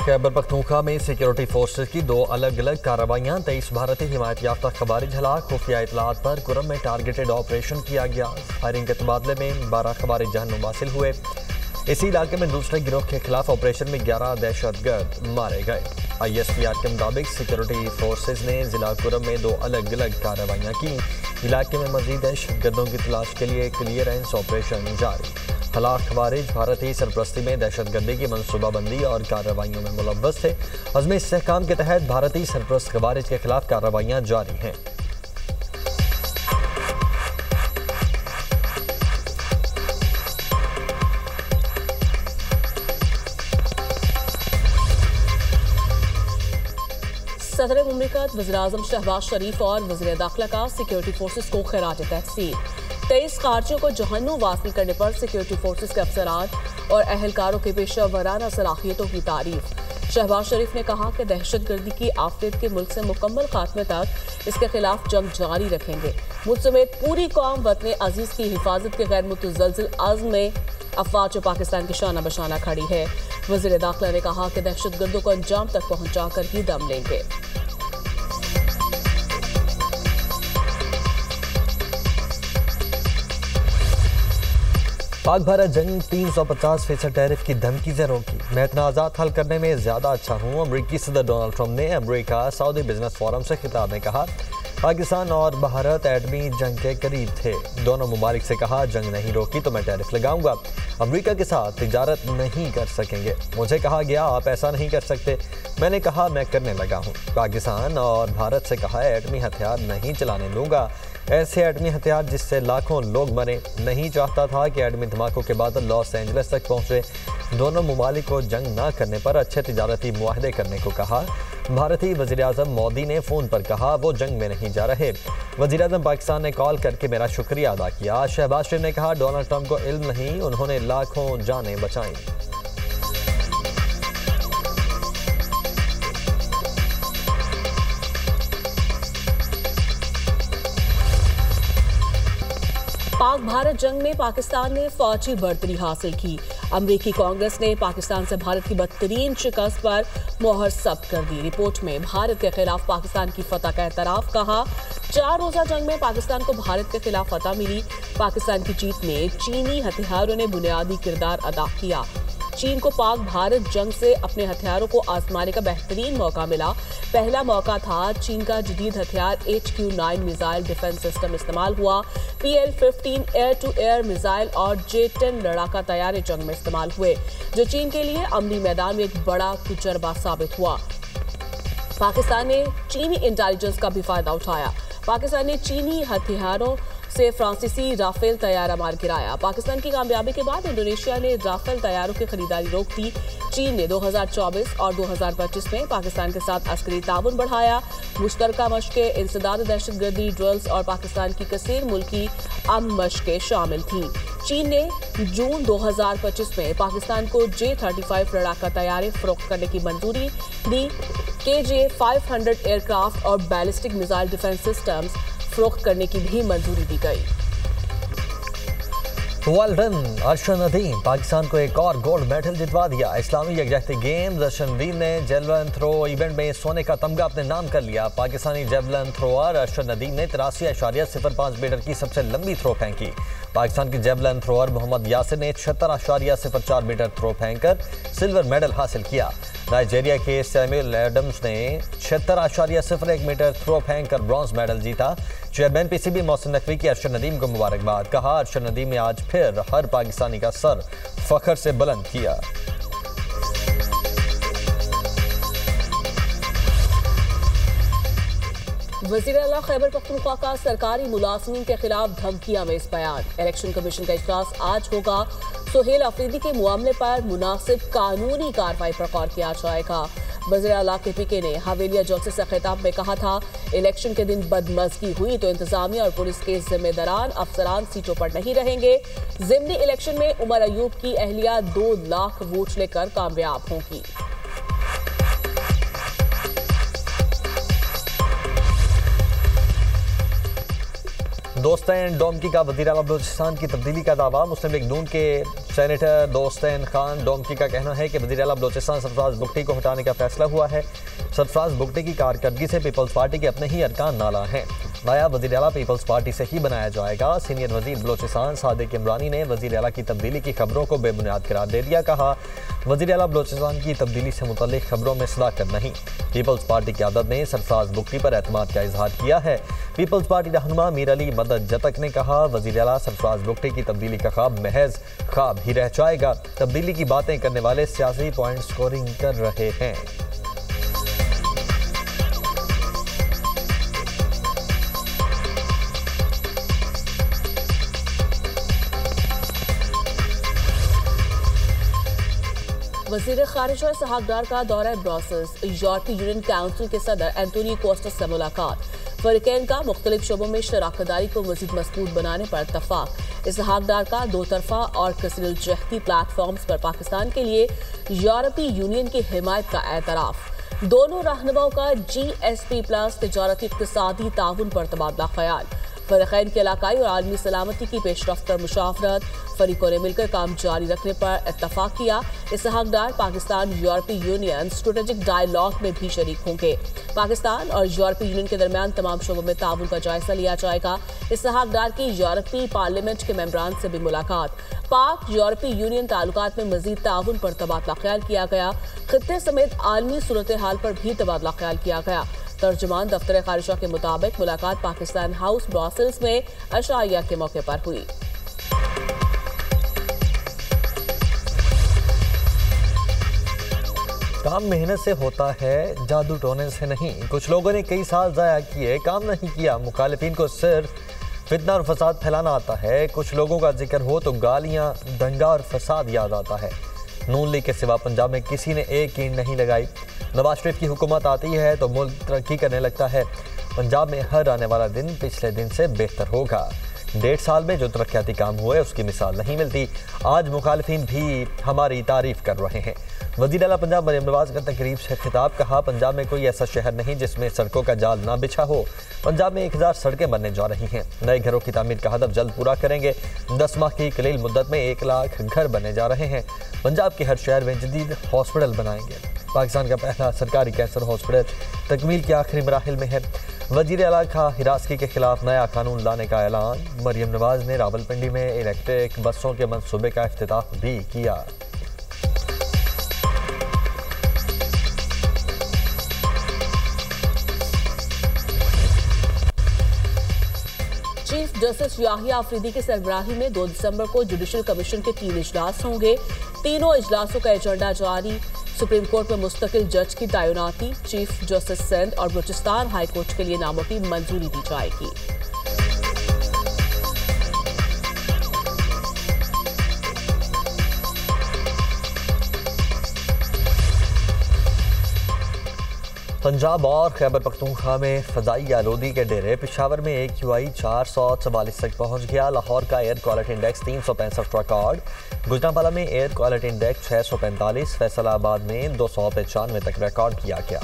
खैबर पख्तूनख्वा में security forces की 2 अलग अलग कार्रवाइयाँ। 23 भारतीय हिमायत याफ्ता खवारिज हलाक। खुफिया इतलात पर कुरम में टारगेटेड ऑपरेशन किया गया। फायरिंग के तबादले में 12 खवारिज जहन्नुम हासिल हुए। इसी इलाके में दूसरे गिरोह के खिलाफ ऑपरेशन में 11 दहशतगर्द मारे गए। ISPR के मुताबिक सिक्योरिटी फोर्सेज ने जिला कुरम में 2 अलग अलग कार्रवाइयाँ की। इलाके में मजीद दहशतगर्दों की तलाश के लिए क्लियरेंस ऑपरेशन जारी। हलाक खवारिज भारतीय सरपरस्ती में दहशतगर्दी की मनसूबाबंदी और कार्रवाइयों में मुलव्वस थे। अज़्म इस्तेहकाम के तहत भारतीय सरपरस्त खवारिज के खिलाफ कार्रवाइयाँ जारी हैं। सदर मुमलिकत वज़ीर-ए-आज़म शहबाज शरीफ और वज़ीर दाखिला का सिक्योरिटी फोर्सेज को खिराज तहसीन। 23 खार्जियों को जहन्नुम वासिल करने पर सिक्योरिटी फोर्सेज के अफसरान और अहलकारों की पेशा वराना सलाहियतों की तारीफ। शहबाज शरीफ ने कहा कि दहशतगर्दी की आफत के मुल्क से मुकम्मल खात्मे तक इसके खिलाफ जंग जारी रखेंगे। मुल्क समेत पूरी कौम वतन अजीज की हिफाजत के गैर मुतज़लज़िल अज़्म में अफवाज पाकिस्तान की शाना बशाना खड़ी है। वज़ीर दाखिला ने कहा कि दहशतगर्दों को अंजाम तक पहुंचाकर ही दम लेंगे। पाक भारत जंग 350% टैरिफ की धमकी से रोकी। मैं तनाज़ात हल करने में ज़्यादा अच्छा हूँ। अमरीकी सदर डोनाल्ड ट्रंप ने अमरीका सऊदी बिजनेस फोरम से खिताब में कहा, पाकिस्तान और भारत एटमी जंग के करीब थे। दोनों ममालिक से कहा, जंग नहीं रोकी तो मैं टैरिफ लगाऊंगा। अमरीका के साथ तिजारत नहीं कर सकेंगे। मुझे कहा गया आप ऐसा नहीं कर सकते। मैंने कहा मैं करने लगा हूँ। पाकिस्तान और भारत से कहा एटमी हथियार नहीं चलाने दूंगा। ऐसे एटमी हथियार जिससे लाखों लोग मरे। नहीं चाहता था कि एटमी धमाकों के बाद लॉस एंजलिस तक पहुँचे। दोनों ममालिक को जंग ना करने पर अच्छे तिजारती मुआहदे करने को कहा। भारतीय वज़ीर-ए-आज़म मोदी ने फ़ोन पर कहा वो जंग में नहीं जा रहे। वज़ीर-ए-आज़म पाकिस्तान ने कॉल करके मेरा शुक्रिया अदा किया। शहबाज शरीफ ने कहा डोनाल्ड ट्रंप को इल्म नहीं, उन्होंने लाखों जानें बचाईं। पाक भारत जंग में पाकिस्तान ने फौजी बढ़तरी हासिल की। अमरीकी कांग्रेस ने पाकिस्तान से भारत की बदतरीन शिकस्त पर मोहर सब्त कर दी। रिपोर्ट में भारत के खिलाफ पाकिस्तान की फतह का एतराफ़। कहा 4 रोज़ा जंग में पाकिस्तान को भारत के खिलाफ फतह मिली। पाकिस्तान की जीत में चीनी हथियारों ने बुनियादी किरदार अदा किया। चीन को पाक भारत जंग से अपने हथियारों को आजमाने का बेहतरीन मौका मिला। पहला मौका था चीन का जदीद हथियार HQ-9 मिसाइल डिफेंस सिस्टम इस्तेमाल हुआ। PL-15 air to air missile और J-10 लड़ाका तैयारे जंग में इस्तेमाल हुए, जो चीन के लिए अमली मैदान में एक बड़ा तजुर्बा साबित हुआ। पाकिस्तान ने चीनी इंटेलिजेंस का भी फायदा उठाया। पाकिस्तान ने चीनी हथियारों से फ्रांसीसी राफेल तैयारा मार गिराया। पाकिस्तान की कामयाबी के बाद इंडोनेशिया ने राफेल तैयारों की खरीदारी रोक दी। चीन ने 2024 और 2025 में पाकिस्तान के साथ अस्करी ताउन बढ़ाया। मुश्तरका मशकें, इंसदाद दहशतगर्दी ड्रिल्स और पाकिस्तान की कसीर मुल्की अमन मशकें शामिल थीं। चीन ने जून 2025 में पाकिस्तान को J-35 लड़ाका तैयारे फरोख्त करने की मंजूरी दी। KJ-500 एयरक्राफ्ट और बैलिस्टिक मिसाइल डिफेंस सिस्टम्स फरोख्त करने की भी मंजूरी दी गई। वेल डन अर्शद नदीम, पाकिस्तान को एक और गोल्ड मेडल जितवा दिया। इस्लामी यकजहती गेम्स अर्शद नदीम ने जेवलिन थ्रो इवेंट में सोने का तमगा अपने नाम कर लिया। पाकिस्तानी जेवलिन थ्रोअर अर्शद नदीम ने 83.05 मीटर की सबसे लंबी थ्रो फेंकी। पाकिस्तान के जेवलिन थ्रोअर मोहम्मद यासिर ने 76.04 मीटर थ्रो फेंककर सिल्वर मेडल हासिल किया। नाइजीरिया के सैमुअल एडम्स ने 76.01 मीटर थ्रो फेंक कर ब्रॉन्ज मेडल जीता। चेयरमैन PCB मोहसिन नकवी की अर्शद नदीम को मुबारकबाद। कहा अर्शद नदीम ने आज फिर हर पाकिस्तानी का सर फख्र से बुलंद किया। वज़ीर आला खैबर पख्तूनख्वा का सरकारी मुलाज़िमीन के खिलाफ धमकियां में इस बयान। इलेक्शन कमीशन का इजलास आज होगा। सुहेल अफरीदी के मामले पर मुनासिब कानूनी कार्रवाई पर गौर किया जाएगा। वज़ीर आला के PK ने हवेलिया जलसे से खिताब में कहा था, इलेक्शन के दिन बदमज़गी हुई तो इंतजामिया और पुलिस के जिम्मेदारान अफसरान सीटों पर नहीं रहेंगे। ज़िमनी इलेक्शन में उमर अयूब की अहलिया 2 लाख वोट लेकर कामयाब होंगी। दोस्तैन डोमकी का वज़ीर आला बलूचिस्तान की तब्दीली का दावा। मुस्लिम लीग नून के सेनेटर दोस्तैन खान डोमकी का कहना है कि वज़ीर आला बलूचिस्तान सरफराज बुगटी को हटाने का फैसला हुआ है। सरफराज बुगटी की कारकर्दगी से पीपल्स पार्टी के अपने ही अरकान नाला हैं। नया वज़ीर आला पीपल्स पार्टी से ही बनाया जाएगा। सीनियर वज़ीर बलूचिस्तान सादिक इमरानी ने वज़ीर आला की तब्दीली की खबरों को बेबुनियाद करार दे दिया। कहा, वज़ीर आला बलूचिस्तान की तब्दीली से मुतल्लिक खबरों में सदाकत नहीं। पीपल्स पार्टी की क़यादत ने सरफराज बुगटी पर एतमाद का इजहार किया है। पीपल्स पार्टी रहनुमा मीर अली मदद जतक ने कहा, वज़ीर आला सरफराज बुगटी की तब्दीली का ख्वाब महज ख्वाब ही रह जाएगा। तब्दीली की बातें करने वाले सियासी पॉइंट स्कोरिंग कर रहे हैं। वज़ीर ख़ारिजा इसहाक डार का दौरा ब्रसेल्स। यूरोपीय यूनियन काउंसिल के सदर एंटोनियो कोस्टा से मुलाकात। फ़रीक़ैन का मुख्तलिफ शोबों में शराकतदारी को मज़ीद मज़बूत बनाने पर इत्तफ़ाक़। इसहाक डार का दो तरफ़ा और कसरतजहती प्लेटफॉर्म्स पर पाकिस्तान के लिए यूरोपीय यूनियन की हिमायत का एतराफ़। दोनों रहनुमाओं का GSP+ तिजारती इक़्तिसादी ताउन पर तबादला ख्याल। फ़रीक़ैन के इलाकाई और आलमी सलामती की पेशरफ्त पर मुशावरत। फ़रीक़ों ने मिलकर काम जारी रखने पर इत्तफ़ाक़ किया। इसहाक डार पाकिस्तान यूरोपीय यूनियन स्ट्रेटेजिक डायलॉग में भी शरीक होंगे। पाकिस्तान और यूरोपीय यूनियन के दरमियान तमाम शोबों में ताउन का जायजा लिया जाएगा। इसहाक डार की यूरोपीय पार्लियामेंट के मेंबरान से भी मुलाकात। पाक यूरोपीय यूनियन ताल्लुकात में मज़ीद ताउन पर तबादला ख्याल किया गया। खित्ते समेत आलमी सूरत हाल पर भी तबादला ख्याल किया गया। तर्जुमान दफ्तर ख़ारिजा के मुताबिक मुलाकात पाकिस्तान हाउस ब्रसेल्स में अशाइया के मौके पर हुई। काम मेहनत से होता है, जादू टोने से नहीं। कुछ लोगों ने कई साल ज़ाया किए, काम नहीं किया। मुखालिफिन को सिर्फ फितना और फसाद फैलाना आता है। कुछ लोगों का जिक्र हो तो गालियाँ, दंगा और फसाद याद आता है। नून लीग के सिवा पंजाब में किसी ने एक ईंट नहीं लगाई। नवाज शरीफ की हुकूमत आती है तो मुल्क तरक्की करने लगता है। पंजाब में हर आने वाला दिन पिछले दिन से बेहतर होगा। 1.5 साल में जो तरक्याती काम हुए उसकी मिसाल नहीं मिलती। आज मुखालिफिन भी हमारी तारीफ कर रहे हैं। वज़ीर आला पंजाब मरियम नवाज का तकरीब से खिताब। कहा, पंजाब में कोई ऐसा शहर नहीं जिसमें सड़कों का जाल ना बिछा हो। पंजाब में 1000 सड़कें बनने जा रही हैं। नए घरों की तामीर का हदफ जल्द पूरा करेंगे। 10 माह की कलील मुद्दत में 1 लाख घर बनने जा रहे हैं। पंजाब के हर शहर में जदीद हॉस्पिटल बनाएंगे। पाकिस्तान का पहला सरकारी कैंसर हॉस्पिटल तकमील के आखिरी मराहिल में है। वज़ीर आला का हिरासगी के खिलाफ नया कानून लाने का ऐलान। मरियम नवाज ने रावलपिंडी में इलेक्ट्रिक बसों के मंसूबे का इफ्तिताह भी किया। चीफ जस्टिस याहिया अफरीदी की सरबराही में 2 दिसंबर को जुडिशल कमीशन के 3 इजलास होंगे। तीनों इजलासों का एजेंडा जारी। सुप्रीम कोर्ट में मुस्तकिल जज की तैनाती। चीफ जस्टिस सिंध और बलूचिस्तान हाई कोर्ट के लिए नामों की मंजूरी दी जाएगी। पंजाब और खैबर पख्तूनख्वा में फ़ज़ाई आलूदी के डेरे। पेशावर में AQI 444 तक पहुँच गया। लाहौर का air quality index 365 record. Gujranwala में एयर क्वालिटी इंडेक्स 645। फैसलाबाद में 295 तक रिकॉर्ड किया गया।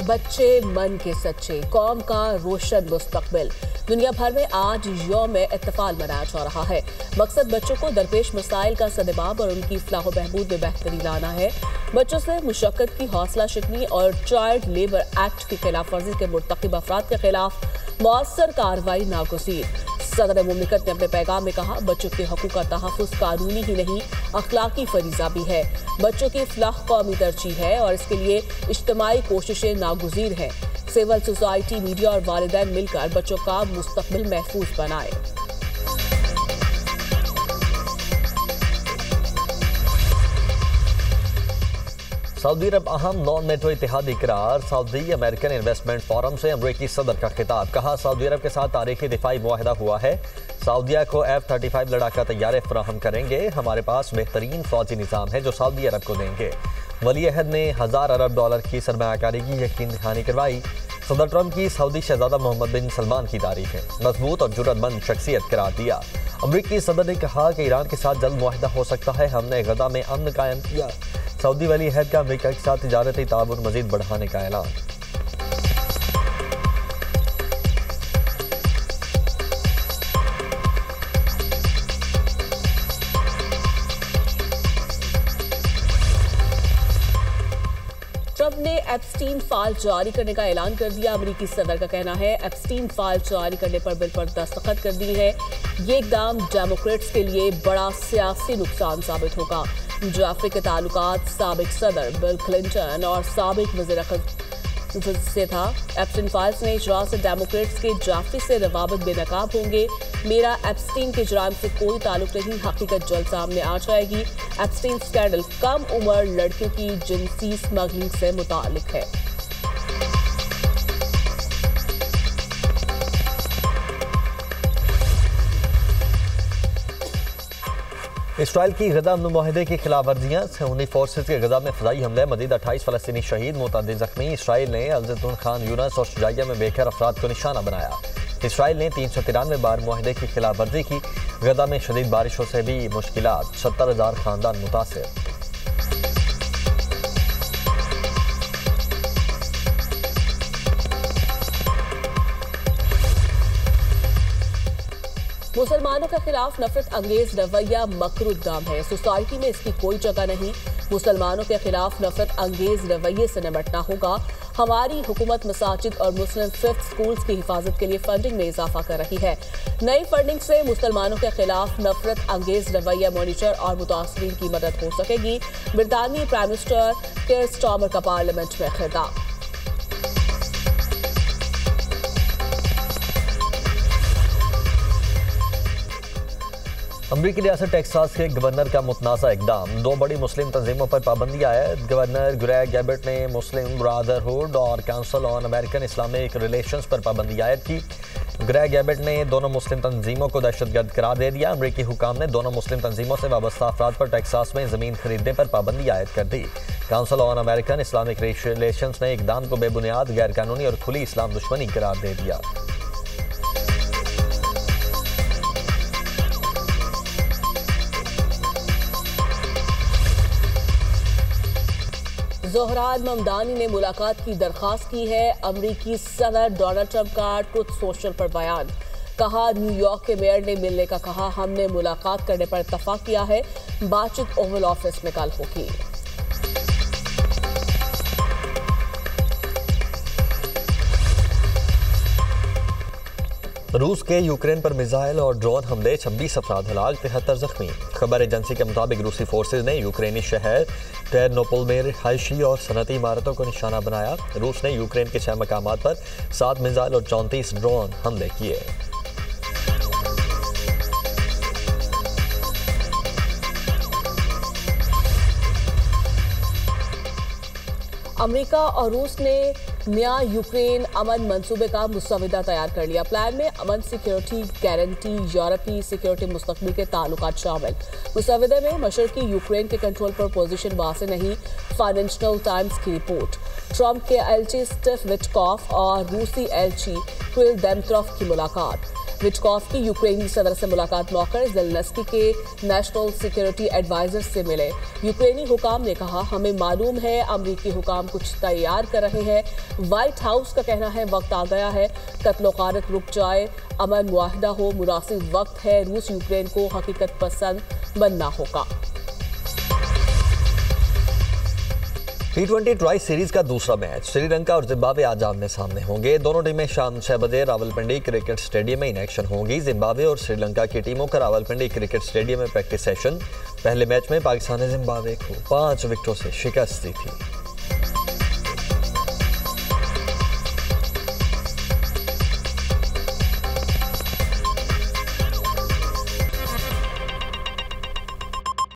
बच्चे मन के सच्चे, कौम का रोशन मुस्तकबिल। दुनिया भर में आज यौम इत्तफाल मनाया जा रहा है। मकसद बच्चों को दरपेश मसाइल का सद्भाव और उनकी फलाह व बहबूद में बेहतरी लाना है। बच्चों से मुशक्कत की हौसला शिकनी और चाइल्ड लेबर एक्ट की खिलाफ वर्जी के मुर्तकिब अफराद के खिलाफ मौसर कार्रवाई नागुज़ीर। सदर मुमलिकत ने अपने पैगाम में कहा, बच्चों के हकूक़ का तहफ़्फ़ुज़ कानूनी ही नहीं अखलाकी फरीज़ा भी है। बच्चों की फलाह कौमी तरजीह है और इसके लिए इज्तिमाई कोशिशें नागुज़ीर हैं। सिविल सोसाइटी, मीडिया और वालिदैन मिलकर बच्चों का मुस्तकबिल महफूज बनाए। सऊदी अरब अहम नॉन नेटो इत्तेहादी करार। सऊदी अमेरिकन इन्वेस्टमेंट फोरम से अमरीकी सदर का खिताब। कहा, सऊदी अरब के साथ तारीखी दिफाई मुआहदा हुआ है। सऊदीया को F-35 लड़ाका तैयारे फराहम करेंगे। हमारे पास बेहतरीन फौजी निज़ाम है जो सऊदी अरब को देंगे। वली अहद ने $1000 अरब की सरमायाकारी की यकीन दहानी करवाई। सदर ट्रंप की सऊदी शहजादा मोहम्मद बिन सलमान की तारीफें, मजबूत और जुर्रतमंद शख्सियत करार दिया। अमरीकी सदर ने कहा कि ईरान के साथ जल्द मुआहिदा हो सकता है। हमने गजा में अमन कायम किया। सऊदी वली अहद का अमरीका के साथ तिजारती ताउन मजीद बढ़ाने का ऐलान। ट्रंप ने एप्स्टीन फाइल जारी करने का ऐलान कर दिया। अमेरिकी सदर का कहना है एप्स्टीन फाइल जारी करने पर बिल पर दस्तखत कर दी है। ये इकदाम डेमोक्रेट्स के लिए बड़ा सियासी नुकसान साबित होगा। जाफरी के ताल्लुकात साबिक सदर बिल क्लिंटन और साबिक वज़ीर से था। एप्स्टीन फाइल्स में इजरा से डेमोक्रेट्स के जाफरी से रवाबत बेनकाब होंगे। मेरा एप्स्टीन के जुराम से कोई ताल्लुक नहीं, हकीकत जल्द सामने आ जाएगी। एप्स्टीन स्कैंडल कम उम्र लड़कियों की जिनसी स्मगलिंग से मुताल्लिक है। इसराइल की गजा अमन मुआहदे की खिलाफ वर्जियाँ, सहूनी फोर्सेज के गजा में फदाई हमले, मजीद 28 फलस्तीनी शहीद, मुतअद्दिद जख्मी। इसराइल ने अल-जैतून, खान यूनिस और शुजाइया में बेघर अफराद को निशाना बनाया। इसराइल ने 393 बार मुआहदे की खिलाफ वर्जी की। गजा में शदीद बारिशों से भी मुश्किलात, 70,000 खानदान मुतासिर। मुसलमानों के खिलाफ नफरत अंगेज रवैया मकरूदाम है। सोसाइटी में इसकी कोई जगह नहीं। मुसलमानों के खिलाफ नफरत अंगेज रवैये से निपटना होगा। हमारी हुकूमत मसाजिद और मुस्लिम फिफ्थ स्कूल्स की हिफाजत के लिए फंडिंग में इजाफा कर रही है। नई फंडिंग से मुसलमानों के खिलाफ नफरत अंगेज रवैया मॉनिटर और मुतासरीन की मदद हो सकेगी। ब्रितानी प्राइम मिनिस्टर केयर स्टार्मर का पार्लियामेंट में खिताब। अमरीकी रियासत टेक्सास के गवर्नर का मुतनाज़ा इकदाम, 2 बड़ी मुस्लिम तंजीमों पर पाबंदी आयद। गवर्नर ग्रेग एबट ने मुस्लिम ब्रदरहुड और council on American Islamic relations पर पाबंदी आयद की। ग्रेग एबट ने दोनों मुस्लिम तंजीमों को दहशतगर्द करार दे दिया। अमरीकी हुकाम ने दोनों मुस्लिम तंजीमों से वाबस्ता अफराद पर टेक्सास में ज़मीन खरीदने पर पाबंदी आयद कर दी। Council on American Islamic relations ने इकदाम को बेबुनियाद, गैरकानूनी और खुली इस्लाम दुश्मनी करार दे दिया। ज़ोहरान ममदानी ने मुलाकात की दरख्वास्त की है। अमरीकी सदर डोनाल्ड ट्रंप का ट्रुथ सोशल पर बयान, कहा न्यूयॉर्क के मेयर ने मिलने का कहा, हमने मुलाकात करने पर इत्तफाक किया है। बातचीत ओवल ऑफिस में कल होगी। रूस के यूक्रेन पर मिसाइल और ड्रोन हमले, 26 अफराद हलाक, 73 जख्मी। खबर एजेंसी के मुताबिक रूसी फोर्सेज ने यूक्रेनी शहर टेरनोपोल में रिहायशी और सनती इमारतों को निशाना बनाया। रूस ने यूक्रेन के 6 मकामात पर 7 मिसाइल और 34 ड्रोन हमले किए। अमेरिका और रूस ने नया यूक्रेन अमन मंसूबे का मुसविदा तैयार कर लिया। प्लान में अमन, सिक्योरिटी गारंटी, यूरोपीय सिक्योरिटी मुस्तकबिल के ताल्लुकात शामिल। मुसविदे में मशरकी यूक्रेन के कंट्रोल पर पोजीशन वासे नहीं। फाइनेंशियल टाइम्स की रिपोर्ट, ट्रंप के एलची स्टीव विटकॉफ और रूसी एलची क्रिल डेमिट्रोव की मुलाकात। विटकॉफ की यूक्रेनी सदर से मुलाकात मौके ज़ेलेंस्की के नेशनल सिक्योरिटी एडवाइजर से मिले। यूक्रेनी हुकाम ने कहा, हमें मालूम है अमरीकी हुकाम कुछ तैयार कर रहे हैं। व्हाइट हाउस का कहना है वक्त आ गया है, कत्लो गारत रुक जाए, अमन मुआहिदा हो, मुनासिब वक्त है। रूस यूक्रेन को हकीकत पसंद बनना होगा। T20 ट्राई सीरीज का दूसरा मैच, श्रीलंका और जिम्बाब्वे आज आमने सामने होंगे। दोनों टीमें शाम 6 बजे रावलपिंडी क्रिकेट स्टेडियम में इन एक्शन होंगी। जिम्बाब्वे और श्रीलंका की टीमों का रावलपिंडी क्रिकेट स्टेडियम में प्रैक्टिस सेशन। पहले मैच में पाकिस्तान ने जिम्बाब्वे को 5 विकेटों से शिकस्त दी थी।